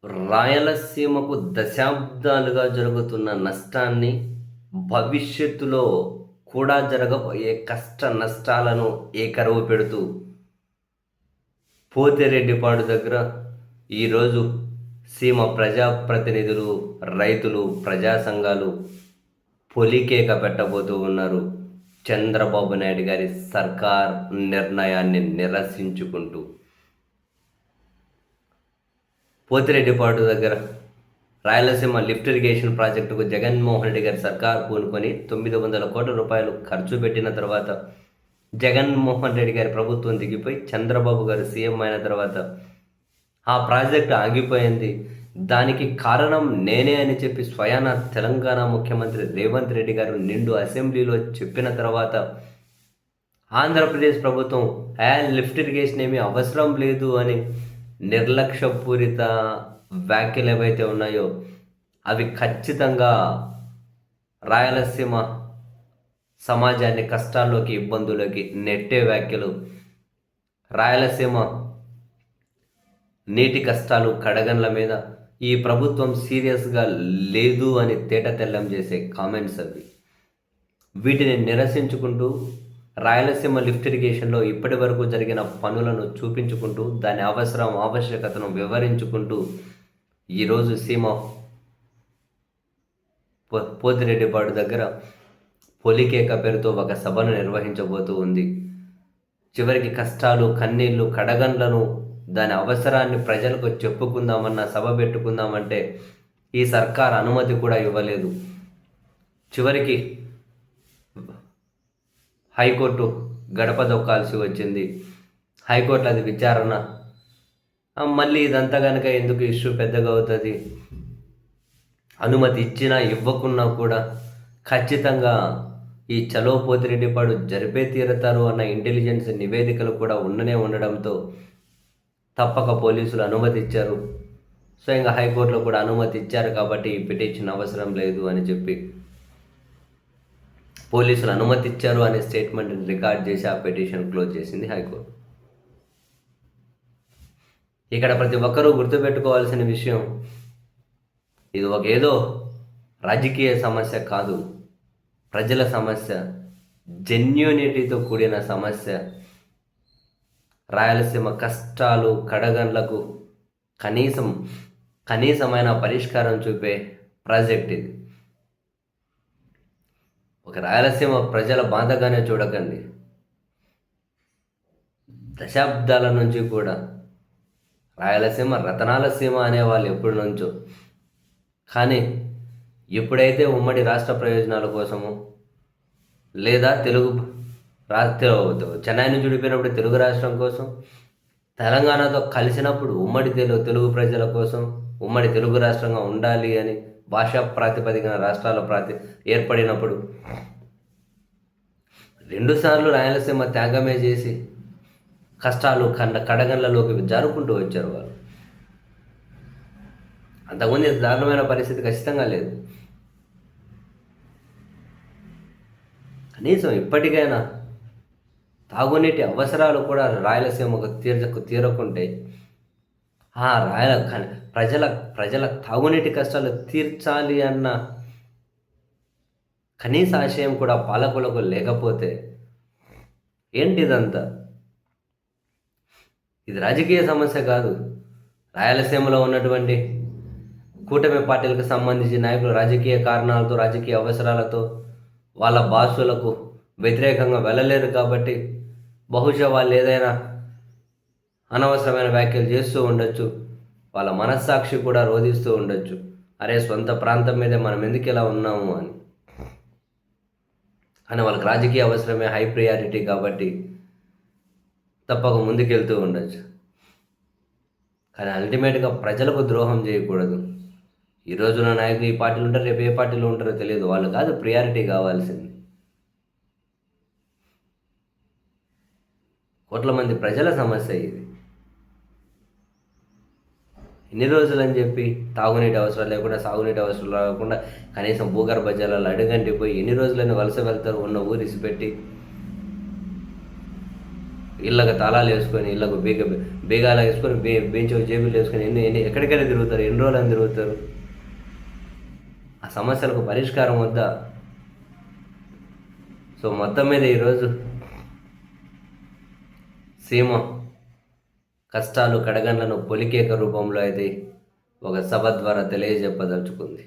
రాయలసీమకు దశాబ్దాలుగా జరుగుతున్న నష్టాన్ని, భవిష్యత్తులో కూడా జరగబోయే కష్ట నష్టాలను ఏకరువు పెడుతూ పోతిరెడ్డిపాడు దగ్గర ఈరోజు సీమ ప్రజాప్రతినిధులు, రైతులు, ప్రజా సంఘాలు పొలికేక పెట్టబోతూ ఉన్నారు. చంద్రబాబు నాయుడు గారి సర్కార్ నిర్ణయాన్ని నిరసించుకుంటూ పోతిరెడ్డిపాడు దగ్గర రాయలసీమ లిఫ్ట్ ఇరిగేషన్ ప్రాజెక్టుకు జగన్మోహన్ రెడ్డి గారి సర్కార్ పూనుకొని 900 కోట్ల రూపాయలు ఖర్చు పెట్టిన తర్వాత జగన్మోహన్ రెడ్డి గారి ప్రభుత్వం దిగిపోయి చంద్రబాబు గారు సీఎం అయిన తర్వాత ఆ ప్రాజెక్టు ఆగిపోయింది. దానికి కారణం నేనే అని చెప్పి స్వయాన తెలంగాణ ముఖ్యమంత్రి రేవంత్ రెడ్డి గారు నిండు అసెంబ్లీలో చెప్పిన తర్వాత ఆంధ్రప్రదేశ్ ప్రభుత్వం లిఫ్ట్ ఇరిగేషన్ ఏమీ అవసరం లేదు అని నిర్లక్ష్యపూరిత వ్యాఖ్యలు ఏవైతే ఉన్నాయో అవి ఖచ్చితంగా రాయలసీమ సమాజాన్ని కష్టాల్లోకి, ఇబ్బందుల్లోకి నెట్టే వ్యాఖ్యలు. రాయలసీమ నీటి కష్టాలు, కడగండ్ల మీద ఈ ప్రభుత్వం సీరియస్గా లేదు అని తేటతెల్లం చేసే కామెంట్స్ అవి. వీటిని నిరసించుకుంటూ రాయలసీమ లిఫ్ట్ ఇరిగేషన్లో ఇప్పటి వరకు జరిగిన పనులను చూపించుకుంటూ దాని ఆవశ్యకతను వివరించుకుంటూ ఈరోజు సీమ పోతిరెడ్డిపాడు దగ్గర పొలికేక పేరుతో ఒక సభను నిర్వహించబోతూ ఉంది. చివరికి కష్టాలు, కన్నీళ్లు, కడగండ్లను, దాని అవసరాన్ని ప్రజలకు చెప్పుకుందామన్న సభ పెట్టుకుందామంటే ఈ సర్కార్ అనుమతి కూడా ఇవ్వలేదు. చివరికి హైకోర్టు గడప దొక్కాల్సి వచ్చింది. హైకోర్టు అది విచారణ. మళ్ళీ ఇదంతా కనుక ఎందుకు ఇష్యూ పెద్దగా అవుతుంది, అనుమతి ఇచ్చినా ఇవ్వకున్నా కూడా ఖచ్చితంగా ఈ చలో పోతిరెడ్డిపాడు జరిపే తీరతారు అన్న ఇంటెలిజెన్స్ నివేదికలు కూడా ఉండడంతో తప్పక పోలీసులు అనుమతి ఇచ్చారు. స్వయంగా హైకోర్టులో కూడా అనుమతి ఇచ్చారు కాబట్టి ఈ పిటిషన్ అవసరం లేదు అని చెప్పి పోలీసులు అనుమతి ఇచ్చారు అనే స్టేట్మెంట్ని రికార్డ్ చేసి ఆ పిటిషన్ క్లోజ్ చేసింది హైకోర్టు. ఇక్కడ ప్రతి ఒక్కరూ గుర్తుపెట్టుకోవాల్సిన విషయం, ఇది ఏదో రాజకీయ సమస్య కాదు, ప్రజల సమస్య, జెన్యూనిటీతో కూడిన సమస్య. రాయలసీమ కష్టాలు, కడగండ్లకు కనీసమైన పరిష్కారం చూపే ప్రాజెక్ట్ ఇది. ఒక రాయలసీమ ప్రజల బాధగానే చూడకండి. దశాబ్దాల నుంచి కూడా రాయలసీమ రతనాల సీమ అనేవాళ్ళు ఎప్పటి నుంచో. కానీ ఎప్పుడైతే ఉమ్మడి రాష్ట్ర ప్రయోజనాల కోసము లేదా చెన్నై నుంచి విడిపోయినప్పుడు తెలుగు రాష్ట్రం కోసం, తెలంగాణతో కలిసినప్పుడు ఉమ్మడి తెలుగు ప్రజల కోసం ఉమ్మడి తెలుగు రాష్ట్రంగా ఉండాలి అని భాషా ప్రాతిపదికన రాష్ట్రాల ఏర్పడినప్పుడు 2 సార్లు రాయలసీమ త్యాగమే చేసి కష్టాలు కడగండ్లలోకి జారుకుంటూ వచ్చారు వాళ్ళు. అంతకుముందు దారుణమైన పరిస్థితి ఖచ్చితంగా లేదు. కనీసం ఇప్పటికైనా తాగునీటి అవసరాలు కూడా రాయలసీమకు తీరకుంటే ప్రజల తాగునీటి కష్టాలు తీర్చాలి అన్న కనీస ఆశయం కూడా పాలకులకు లేకపోతే ఏంటిదంతా? ఇది రాజకీయ సమస్య కాదు. రాయలసీమలో ఉన్నటువంటి కూటమి పార్టీలకు సంబంధించిన నాయకులు రాజకీయ కారణాలతో, రాజకీయ అవసరాలతో వాళ్ళ బాసులకు వ్యతిరేకంగా వెళ్ళలేరు కాబట్టి బహుశా వాళ్ళు ఏదైనా అనవసరమైన వ్యాఖ్యలు చేస్తూ ఉండొచ్చు. వాళ్ళ మనస్సాక్షి కూడా రోధిస్తూ ఉండొచ్చు, అరే సొంత ప్రాంతం మీదే మనం ఎందుకు ఇలా ఉన్నాము అని. కానీ వాళ్ళకి రాజకీయ అవసరమే హై ప్రియారిటీ కాబట్టి తప్పక ముందుకెళ్తూ ఉండొచ్చు. కానీ అల్టిమేట్గా ప్రజలకు ద్రోహం చేయకూడదు. ఈ రోజున నాయకులు ఈ పార్టీలు ఉంటారు, రేపు ఏ పార్టీలో ఉంటారో తెలియదు. వాళ్ళు కాదు ప్రియారిటీ కావాల్సింది. కోట్ల మంది ప్రజల సమస్య ఇది. ఎన్ని రోజులని చెప్పి తాగునీటి అవసరం లేకుండా, సాగునీటి అవసరం లేకుండా కనీసం భూగర్భ జలాలు అడుగంటిపోయి ఎన్ని రోజులని వలస వెళ్తారు ఉన్న ఊరు ఇసిపెట్టి. ఇళ్ళకు తాళాలు వేసుకొని, ఇళ్ళకు బీగాలు వేసుకొని, బెంచ్ జేబులు వేసుకొని ఎక్కడికైనా తిరుగుతారు. ఎన్ని రోజులు అని తిరుగుతారు? ఆ సమస్యలకు పరిష్కారం వద్దా? సో మొత్తం మీద ఈరోజు సీమ కష్టాలు కడగండ్లను పొలికేక రూపంలో అయితే ఒక సభ ద్వారా తెలియజెప్పదలుచుకుంది.